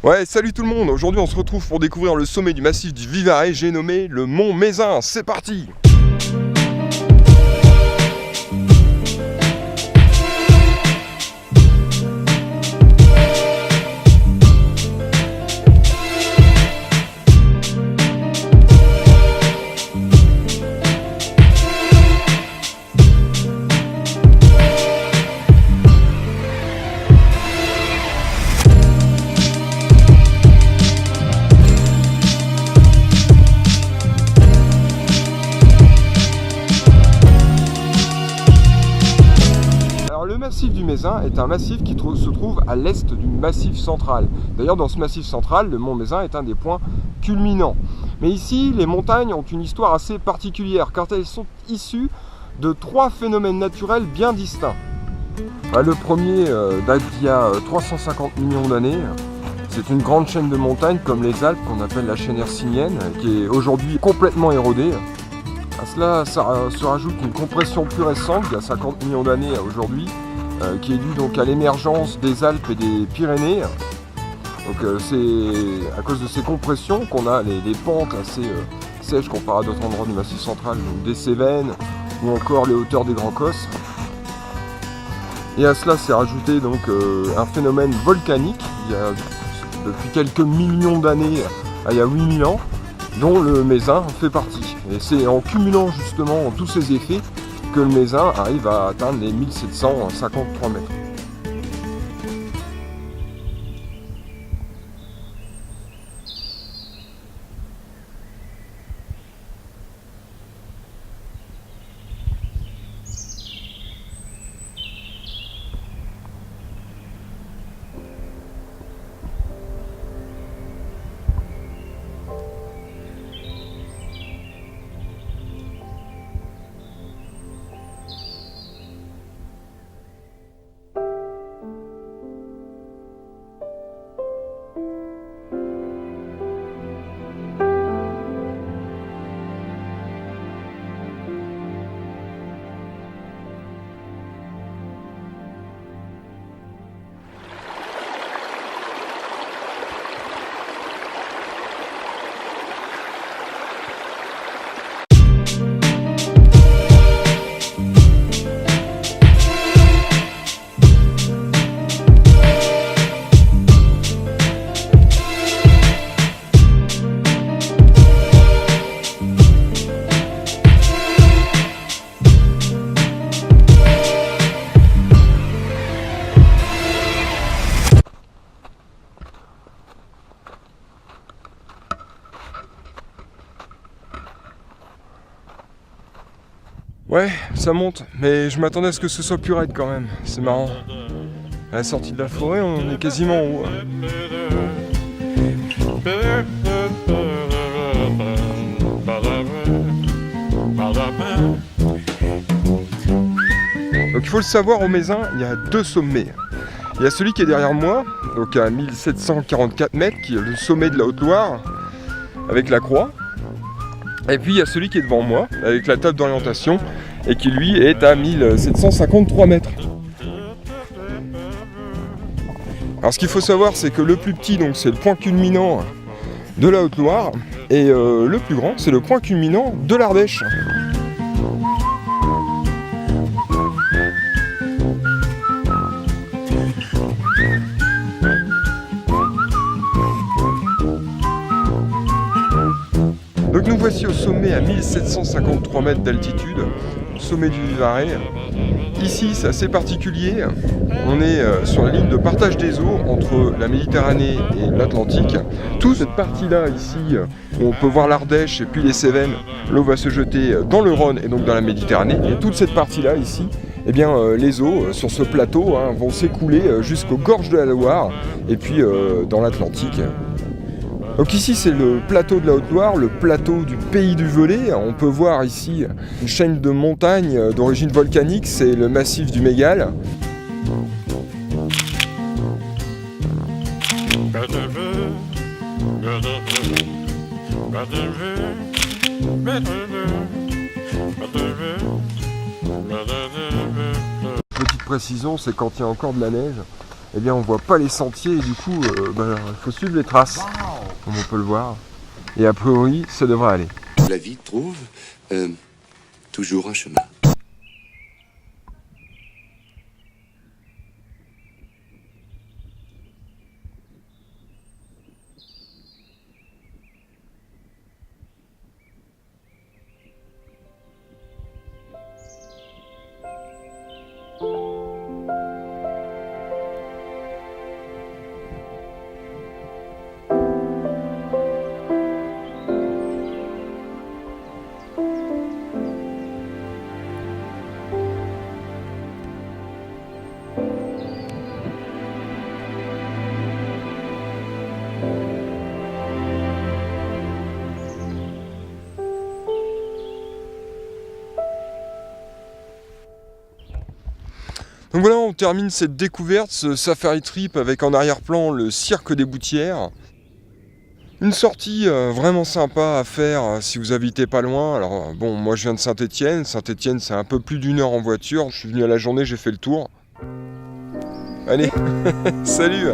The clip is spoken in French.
Ouais, salut tout le monde. Aujourd'hui on se retrouve pour découvrir le sommet du massif du Vivarais, j'ai nommé le Mont Mézin. C'est parti! Le massif du Mézin est un massif qui se trouve à l'est du massif central. D'ailleurs, dans ce massif central, le Mont Mézin est un des points culminants. Mais ici, les montagnes ont une histoire assez particulière, car elles sont issues de trois phénomènes naturels bien distincts. Le premier date d'il y a 350 millions d'années. C'est une grande chaîne de montagnes comme les Alpes, qu'on appelle la chaîne hercynienne, qui est aujourd'hui complètement érodée. À cela se rajoute une compression plus récente, il y a 50 millions d'années aujourd'hui, qui est due donc à l'émergence des Alpes et des Pyrénées. Donc c'est à cause de ces compressions qu'on a les pentes assez sèches comparées à d'autres endroits du Massif central, donc des Cévennes ou encore les hauteurs des Grands Cosses. Et à cela s'est rajouté donc un phénomène volcanique, depuis quelques millions d'années, il y a 8000 ans, dont le Mézin fait partie. Et c'est en cumulant justement tous ces effets que le Mézin arrive à atteindre les 1753 mètres. Ouais, ça monte, mais je m'attendais à ce que ce soit plus raide quand même, c'est marrant. À la sortie de la forêt, on est quasiment en haut. Donc il faut le savoir, au Mézin, il y a deux sommets. Il y a celui qui est derrière moi, donc à 1744 mètres, qui est le sommet de la Haute-Loire, avec la croix. Et puis il y a celui qui est devant moi, avec la table d'orientation, et qui lui est à 1753 mètres. Alors ce qu'il faut savoir, c'est que le plus petit, donc c'est le point culminant de la Haute-Loire, et le plus grand, c'est le point culminant de l'Ardèche. Donc nous voici au sommet à 1753 mètres d'altitude, sommet du Vivarais. Ici c'est assez particulier, on est sur la ligne de partage des eaux entre la Méditerranée et l'Atlantique. Toute cette partie-là ici, où on peut voir l'Ardèche et puis les Cévennes, l'eau va se jeter dans le Rhône et donc dans la Méditerranée. Et toute cette partie-là ici, eh bien, les eaux sur ce plateau vont s'écouler jusqu'aux gorges de la Loire et puis dans l'Atlantique. Donc ici c'est le plateau de la Haute-Loire, le plateau du Pays du Velay. On peut voir ici une chaîne de montagnes d'origine volcanique, c'est le massif du Mégale. Petite précision, c'est quand il y a encore de la neige. eh bien on voit pas les sentiers et du coup il faut suivre les traces, comme on peut le voir. Et a priori, ça devrait aller. La vie trouve toujours un chemin. Donc voilà, on termine cette découverte, ce safari trip avec en arrière-plan le cirque des Boutières. Une sortie vraiment sympa à faire si vous habitez pas loin. Alors bon, moi je viens de Saint-Étienne. Saint-Étienne, c'est un peu plus d'1 heure en voiture. Je suis venu à la journée, j'ai fait le tour. Allez, salut!